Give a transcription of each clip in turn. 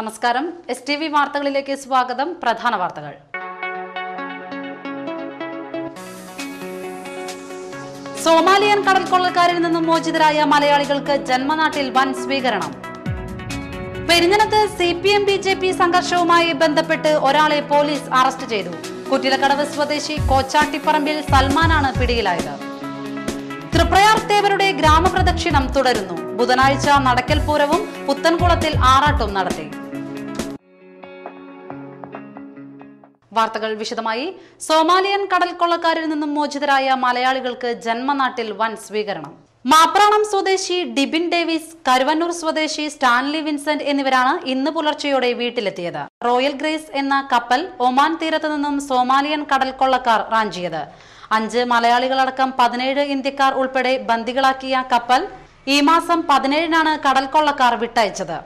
നമസ്കാരം. STV വാർത്തകളിലേക്ക് സ്വാഗതം. പ്രധാന വാർത്തകൾ. സോമാലിയൻ കടൽക്കൊള്ളക്കാരിൽ നിന്നും മോചിതരായ മലയാളികൾക്ക് ജന്മനാട്ടിൽ വൻ സ്വീകരണം. പെരിഞ്ഞനത്ത് CPM BJP സംഘർഷവുമായി ബന്ധപ്പെട്ട് ഒരാളെ പോലീസ് അറസ്റ്റ് ചെയ്തു. കുറ്റിലക്കടവ് സ്വദേശി കോച്ചാട്ടിപ്പറമ്പിൽ സൽമാനാണ് പിടിയിലായത്. തൃപ്രയാർ തേവരുടെ ഗ്രാമപ്രദക്ഷിണം തുടരുന്നു. ബുധനാഴ്ച നടക്കൽ പൂരവും പുത്തൻകുളത്തിൽ ആറാട്ടും നടത്തി. വാർത്തകൾ വിശദമായി. സോമാലിയൻ കടൽക്കൊള്ളക്കാരിൽ നിന്നും മോചിതരായ മലയാളികൾക്ക് ജന്മനാട്ടിൽ വൻ സ്വീകരണം. മാപ്രാണം സ്വദേശി ഡിബിൻ ഡേവിസ്, കരുവന്നൂർ സ്വദേശി സ്റ്റാൻലി വിൻസെന്റ് എന്നിവരാണ് ഇന്ന് പുലർച്ചെയോടെ വീട്ടിലെത്തിയത്. റോയൽ ഗ്രേസ് എന്ന കപ്പൽ ഒമാൻ തീരത്ത് നിന്നും സോമാലിയൻ കടൽക്കൊള്ളക്കാർ റാഞ്ചിയത്. 5 മലയാളികളടക്കം 17 ഇന്ത്യക്കാർ ഉൾപ്പെടെ ബന്ദികളാക്കിയ കപ്പൽ ഈ മാസം 17-നാണ് കടൽക്കൊള്ളക്കാർ വിട്ടയച്ചത്.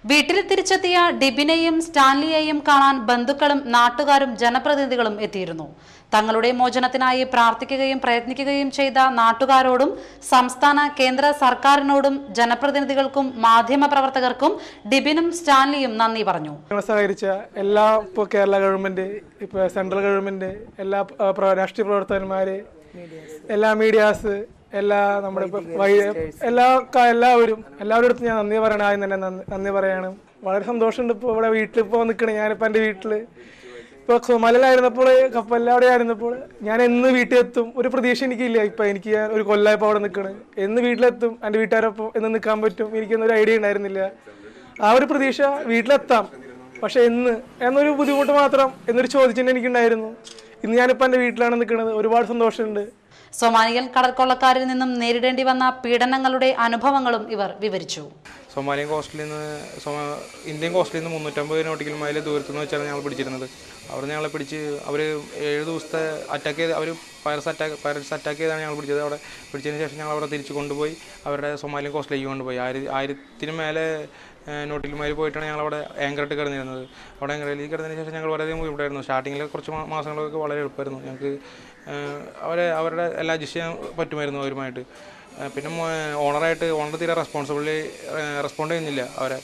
വീട്ടിൽ തിരിച്ചെത്തിയ ഡിബിനെയും സ്റ്റാൻലിയെയും കാണാൻ ബന്ധുക്കളും നാട്ടുകാരും ജനപ്രതിനിധികളും എത്തിയിരുന്നു. തങ്ങളുടെ മോചനത്തിനായി പ്രാർത്ഥിക്കുകയും പ്രയത്നിക്കുകയും ചെയ്ത നാട്ടുകാരോടും സംസ്ഥാന കേന്ദ്ര സർക്കാരിനോടും ജനപ്രതിനിധികൾക്കും മാധ്യമപ്രവർത്തകർക്കും ഡിബിനും സ്റ്റാൻലിയും നന്ദി പറഞ്ഞു. സഹകരിച്ച എല്ലാ കേരള ഗവൺമെന്റ്, സെൻട്രൽ ഗവൺമെന്റ്, എല്ലാ രാഷ്ട്രീയ പ്രവർത്തകന്മാര്, എല്ലാ മീഡിയാസ്, എല്ലാ നമ്മുടെ എല്ലാവരും അടുത്തും ഞാൻ നന്ദി പറയണം. ആദ്യം തന്നെ നന്ദി പറയാണ്. വളരെ സന്തോഷമുണ്ട്. ഇപ്പോൾ ഇവിടെ വീട്ടിലിപ്പോൾ നിൽക്കണേ. ഞാനിപ്പോൾ എൻ്റെ വീട്ടിൽ ഇപ്പോൾ സോമാലിയിലായിരുന്നപ്പോൾ, കപ്പലിലവിടെ ആയിരുന്നപ്പോൾ ഞാൻ എന്ന് വീട്ടിലെത്തും ഒരു പ്രതീക്ഷ എനിക്കില്ല. ഇപ്പം എനിക്ക് ഒരു കൊല്ലമായപ്പോൾ അവിടെ നിൽക്കണേ. എന്ന് വീട്ടിലെത്തും, എൻ്റെ വീട്ടുകാരൊപ്പം എന്ന് നിൽക്കാൻ പറ്റും, എനിക്കൊന്നൊരു ഐഡിയ ഉണ്ടായിരുന്നില്ല. ആ ഒരു പ്രതീക്ഷ വീട്ടിലെത്താം, പക്ഷെ എന്നൊരു ബുദ്ധിമുട്ട് മാത്രം എന്നൊരു ചോദിച്ചിട്ട് എനിക്കുണ്ടായിരുന്നു. ഇന്ന് ഞാനിപ്പോൾ എൻ്റെ വീട്ടിലാണ് നിൽക്കുന്നത്. ഒരുപാട് സന്തോഷമുണ്ട്. സോമാലിയൻ കടൽക്കൊള്ളക്കാരിൽ നിന്നും നേരിടേണ്ടി വന്ന പീഡനങ്ങളുടെ അനുഭവങ്ങളും ഇവർ വിവരിച്ചു. സോമാലിയൻ കോസ്റ്റിൽ നിന്ന് ഇന്ത്യൻ കോസ്റ്റിൽ നിന്ന് 350 നോട്ടിക്കൽ മൈൽ ദൂരത്തുനിന്ന് വെച്ചാണ് ഞങ്ങൾ പിടിച്ചിരുന്നത്. അവിടെ ഞങ്ങളെ പിടിച്ച് അവർ 7 ദിവസത്തെ അറ്റാക്ക് ചെയ്ത് പൈററ്റ്സ് അറ്റാക്ക് ചെയ്താണ് ഞങ്ങൾ പിടിച്ചത്. അവിടെ പിടിച്ചതിന് ശേഷം ഞങ്ങൾ അവിടെ തിരിച്ച് കൊണ്ടുപോയി അവരുടെ സോമാലിയൻ കോസ്റ്റിലേക്ക് കൊണ്ടുപോയി. 1000 മേലെ നോട്ടിക്കൽ മൈൽ പോയിട്ടാണ് ഞങ്ങളവിടെ ആങ്കറിട്ട് കിടന്നിരുന്നത്. അവിടെ ആങ്കറിലേക്ക് കിടന്നതിന് ശേഷം ഞങ്ങൾ വളരെയധികം ബുദ്ധിമുട്ടായിരുന്നു. സ്റ്റാർട്ടിങ്ങിൽ കുറച്ച് മാസങ്ങളൊക്കെ വളരെ എളുപ്പമായിരുന്നു. ഞങ്ങൾക്ക് അവരുടെ എല്ലാം അഡ്ജസ്റ്റ് ചെയ്യാൻ പറ്റുമായിരുന്നു അവരുമായിട്ട്. പിന്നെ ഓണർ തീരെ റെസ്പോണ്ട് ചെയ്യുന്നില്ല അവരെ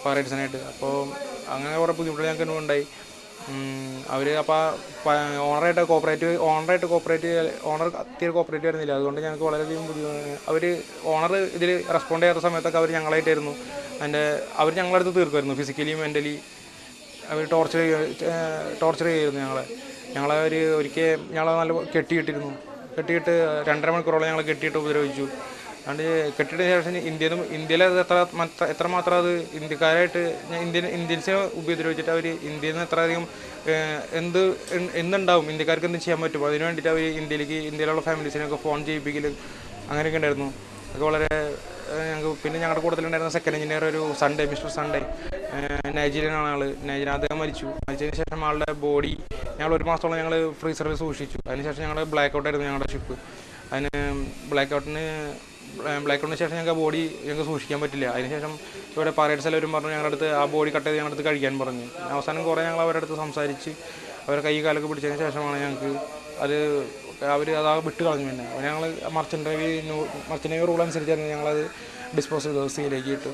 പൈററ്റ്സിനായിട്ട്. അപ്പോൾ അങ്ങനെ കുറേ ബുദ്ധിമുട്ടുകൾ ഞങ്ങൾക്ക് ഉണ്ടായി. അവർ അപ്പോൾ ഓണർ തീരെ കോപ്പറേറ്റ് ആയിരുന്നില്ല. അതുകൊണ്ട് ഞങ്ങൾക്ക് വളരെയധികം ഓണർ ഇതിൽ റെസ്പോണ്ട് ചെയ്യാത്ത സമയത്തൊക്കെ അവർ ഞങ്ങളായിട്ടായിരുന്നു. അവർ ഞങ്ങളടുത്ത് തീർക്കുമായിരുന്നു. ഫിസിക്കലി മെൻ്റലി അവർ ടോർച്ചർ ചെയ്യുമായിരുന്നു ഞങ്ങളെ ഒരിക്കൽ ഞങ്ങളെ നല്ല കെട്ടിയിട്ട് 2.5 മണിക്കൂറോളം ഞങ്ങൾ കെട്ടിയിട്ട് ഉപദ്രവിച്ചു. അതുകൊണ്ട് കെട്ടിയിട്ട ശേഷം ഇന്ത്യയിൽ എത്രമാത്രം അത് ഇന്ത്യക്കാരായിട്ട് ഇന്ത്യൻസിനെ ഉപദ്രവിച്ചിട്ട് അവർ ഇന്ത്യയിൽ നിന്ന് എത്രയധികം എന്തുണ്ടാവും, ഇന്ത്യക്കാർക്ക് എന്ത് ചെയ്യാൻ പറ്റും, അതിന് വേണ്ടിയിട്ട് അവർ ഇന്ത്യയിലുള്ള ഫാമിലീസിനൊക്കെ ഫോൺ ചെയ്യിപ്പിക്കലും അങ്ങനെയൊക്കെ ഉണ്ടായിരുന്നു. അതൊക്കെ വളരെ പിന്നെ ഞങ്ങളുടെ കൂട്ടത്തിലുണ്ടായിരുന്ന സെക്കൻഡ് എഞ്ചിനീയർ ഒരു മിസ്റ്റർ സൺഡേ, നൈജീരിയനാണ് ആൾ. അദ്ദേഹം മരിച്ചതിന് ശേഷം ആളുടെ ബോഡി ഞങ്ങൾ 1 മാസത്തോളം ഞങ്ങൾ ഫ്രീസറിൽ സൂക്ഷിച്ചു. അതിനുശേഷം ഞങ്ങളുടെ ബ്ലാക്ക് ഔട്ടായിരുന്നു ഞങ്ങളുടെ ഷിപ്പ്. ബ്ലാക്ക് ഔട്ടിന് ശേഷം ഞങ്ങൾക്ക് ആ ബോഡി ഞങ്ങൾക്ക് സൂക്ഷിക്കാൻ പറ്റില്ല. അതിനുശേഷം ഇവിടെ പൈററ്റ്സ് എല്ലാവരും പറഞ്ഞു ഞങ്ങളുടെ അടുത്ത് ആ ബോഡി കട്ട് ചെയ്ത് ഞങ്ങളുടെ അടുത്ത് കഴിക്കാൻ പറഞ്ഞു. അവസാനം കുറേ ഞങ്ങൾ അവരുടെ അടുത്ത് സംസാരിച്ച് അവരെ കൈ കാലൊക്കെ പിടിച്ചതിന് ശേഷമാണ് ഞങ്ങൾക്ക് അവർ വിട്ട് കളഞ്ഞു. പിന്നെ ഞങ്ങൾ മർച്ചൻ്റ് നേവി റൂൾ അനുസരിച്ചായിരുന്നു ഞങ്ങളത് ഡിസ്പോസ് ചെയ്തത്, സീയിലേക്ക് ഇട്ടു.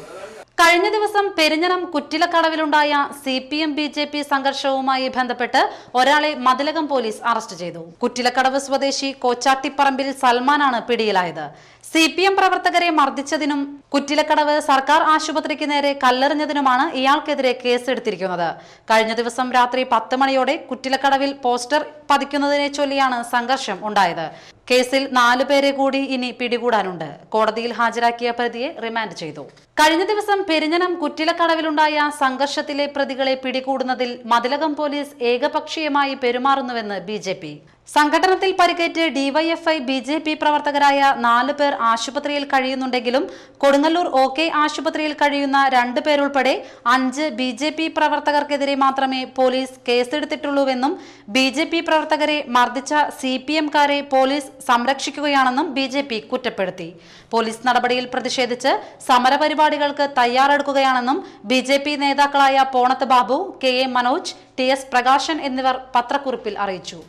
കഴിഞ്ഞ ദിവസം പെരിഞ്ഞനം കുറ്റിലക്കടവിലുണ്ടായ CPM BJP സംഘർഷവുമായി ബന്ധപ്പെട്ട് ഒരാളെ മതിലകം പോലീസ് അറസ്റ്റ് ചെയ്തു. കുറ്റിലക്കടവ് സ്വദേശി കോച്ചാട്ടിപ്പറമ്പിൽ സൽമാനാണ് പിടിയിലായത്. CPM പ്രവർത്തകരെ മർദ്ദിച്ചതിനും കുറ്റിലക്കടവ് സർക്കാർ ആശുപത്രിക്ക് നേരെ കല്ലെറിഞ്ഞതിനുമാണ് ഇയാൾക്കെതിരെ കേസെടുത്തിരിക്കുന്നത്. കഴിഞ്ഞ ദിവസം രാത്രി 10 മണിയോടെ കുറ്റിലക്കടവിൽ പോസ്റ്റർ പതിക്കുന്നതിനെ ചൊല്ലിയാണ് സംഘർഷം ഉണ്ടായത്. കേസിൽ 4 പേരെ കൂടി ഇനി പിടികൂടാനുണ്ട്. കോടതിയിൽ ഹാജരാക്കിയ പ്രതിയെ റിമാൻഡ് ചെയ്തു. കഴിഞ്ഞ ദിവസം പെരിഞ്ഞനം കുറ്റിലക്കടവിലുണ്ടായ സംഘർഷത്തിലെ പ്രതികളെ പിടികൂടുന്നതിൽ മതിലകം പോലീസ് ഏകപക്ഷീയമായി പെരുമാറുന്നുവെന്ന് BJP. സംഘടനത്തിൽ പരിക്കേറ്റ് DYFI BJP പ്രവർത്തകരായ 4 പേർ ആശുപത്രിയിൽ കഴിയുന്നുണ്ടെങ്കിലും കൊടുങ്ങല്ലൂർ OK ആശുപത്രിയിൽ കഴിയുന്ന 2 പേരുൾപ്പെടെ 5 BJP പ്രവർത്തകർക്കെതിരെ മാത്രമേ പോലീസ് കേസെടുത്തിട്ടുള്ളൂവെന്നും BJP പ്രവർത്തകരെ മർദ്ദിച്ച CPM-കാരെ പോലീസ് സംരക്ഷിക്കുകയാണെന്നും BJP കുറ്റപ്പെടുത്തി. പോലീസ് നടപടിയിൽ പ്രതിഷേധിച്ച് സമരപരിപാടികൾക്ക് തയ്യാറെടുക്കുകയാണെന്നും BJP നേതാക്കളായ പോണത്ത് ബാബു, KA മനോജ്, TS പ്രകാശൻ എന്നിവർ പത്രക്കുറിപ്പിൽ അറിയിച്ചു.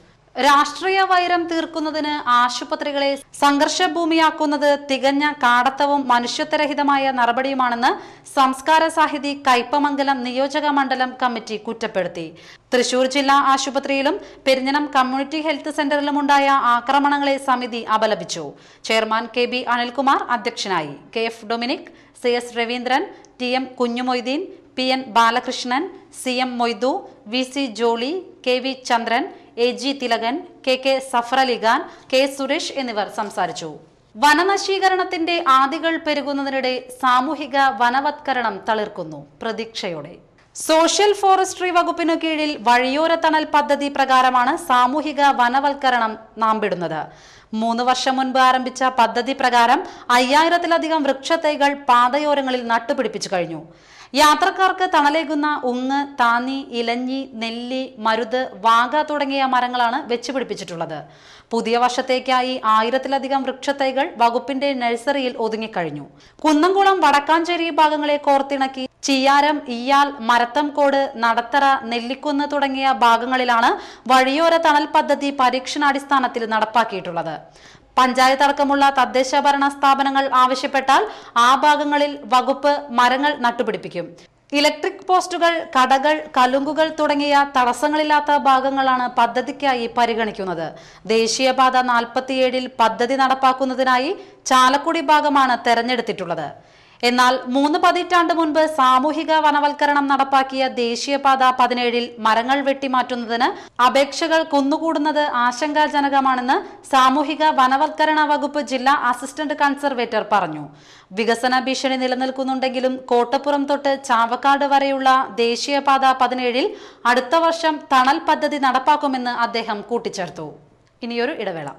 രാഷ്ട്രീയ വൈരം തീർക്കുന്നതിന് ആശുപത്രികളെ സംഘർഷഭൂമിയാക്കുന്നത് തികഞ്ഞ കാടത്തവും മനുഷ്യത്വരഹിതമായ നടപടിയുമാണെന്ന് സംസ്കാര സാഹിതി കയ്പമംഗലം നിയോജക മണ്ഡലം കമ്മിറ്റി കുറ്റപ്പെടുത്തി. തൃശൂർ ജില്ലാ ആശുപത്രിയിലും പെരിഞ്ഞനം കമ്മ്യൂണിറ്റി ഹെൽത്ത് സെന്ററിലുമുണ്ടായ ആക്രമണങ്ങളെ സമിതി അപലപിച്ചു. ചെയർമാൻ KB അനിൽകുമാർ അധ്യക്ഷനായി. KF Dominic, CS Raveendran, TM Kunjumoideen, PN Balakrishnan, CM Moidu, VC Jolly, KV ചന്ദ്രൻ, AG Thilakan, KK സഫറലിഖാൻ, K Suresh എന്നിവർ സംസാരിച്ചു. വനനശീകരണത്തിന്റെ ആദികൾ പെരുകുന്നതിനിടെ സാമൂഹിക വനവത്കരണം തളിർക്കുന്നു പ്രതീക്ഷയോടെ. സോഷ്യൽ ഫോറസ്ട്രി വകുപ്പിനു കീഴിൽ വഴിയോര തണൽ പദ്ധതി പ്രകാരമാണ് സാമൂഹിക വനവൽക്കരണം നാമ്പിടുന്നത്. 3 വർഷം മുൻപ് ആരംഭിച്ച പദ്ധതി പ്രകാരം 5000-ലധികം വൃക്ഷത്തൈകൾ പാതയോരങ്ങളിൽ നട്ടുപിടിപ്പിച്ചു കഴിഞ്ഞു. യാത്രക്കാർക്ക് തണലേകുന്ന ഉങ്ങ്, താന്നി, ഇലഞ്ഞി, നെല്ലി, മരുത്, വാഗ തുടങ്ങിയ മരങ്ങളാണ് വെച്ചുപിടിപ്പിച്ചിട്ടുള്ളത്. പുതിയ വർഷത്തേക്കായി 1000-ലധികം വൃക്ഷത്തൈകൾ വകുപ്പിന്റെ നഴ്സറിയിൽ ഒതുങ്ങിക്കഴിഞ്ഞു. കുന്നംകുളം, വടക്കാഞ്ചേരി ഭാഗങ്ങളെ കോർത്തിണക്കി ചിയാരം, ഇയാൽ, മരത്തംകോട്, നടത്തറ, നെല്ലിക്കുന്ന് തുടങ്ങിയ ഭാഗങ്ങളിലാണ് വഴിയോര തണൽ പദ്ധതി പരീക്ഷണാടിസ്ഥാനത്തിൽ നടപ്പാക്കിയിട്ടുള്ളത്. പഞ്ചായത്ത് അടക്കമുള്ള തദ്ദേശ ഭരണ സ്ഥാപനങ്ങൾ ആവശ്യപ്പെട്ടാൽ ആ ഭാഗങ്ങളിൽ വകുപ്പ് മരങ്ങൾ നട്ടുപിടിപ്പിക്കും. ഇലക്ട്രിക് പോസ്റ്റുകൾ, കടകൾ, കലുങ്കുകൾ തുടങ്ങിയ തടസ്സങ്ങളില്ലാത്ത ഭാഗങ്ങളാണ് പദ്ധതിക്കായി പരിഗണിക്കുന്നത്. ദേശീയപാത 47-ൽ പദ്ധതി നടപ്പാക്കുന്നതിനായി ചാലക്കുടി ഭാഗമാണ് തെരഞ്ഞെടുത്തിട്ടുള്ളത്. എന്നാൽ 3 പതിറ്റാണ്ട് മുൻപ് സാമൂഹിക വനവൽക്കരണം നടപ്പാക്കിയ ദേശീയപാത 17-ൽ മരങ്ങൾ വെട്ടിമാറ്റുന്നതിന് അപേക്ഷകൾ കുന്നുകൂടുന്നത് ആശങ്കാജനകമാണെന്ന് സാമൂഹിക വനവൽക്കരണ വകുപ്പ് ജില്ലാ അസിസ്റ്റന്റ് കൺസർവേറ്റർ പറഞ്ഞു. വികസന ഭീഷണി നിലനിൽക്കുന്നുണ്ടെങ്കിലും കോട്ടപ്പുറം തൊട്ട് ചാവക്കാട് വരെയുള്ള ദേശീയപാത 17-ൽ അടുത്ത വർഷം തണൽ പദ്ധതി നടപ്പാക്കുമെന്ന് അദ്ദേഹം കൂട്ടിച്ചേർത്തു. ഇനിയൊരു ഇടവേള.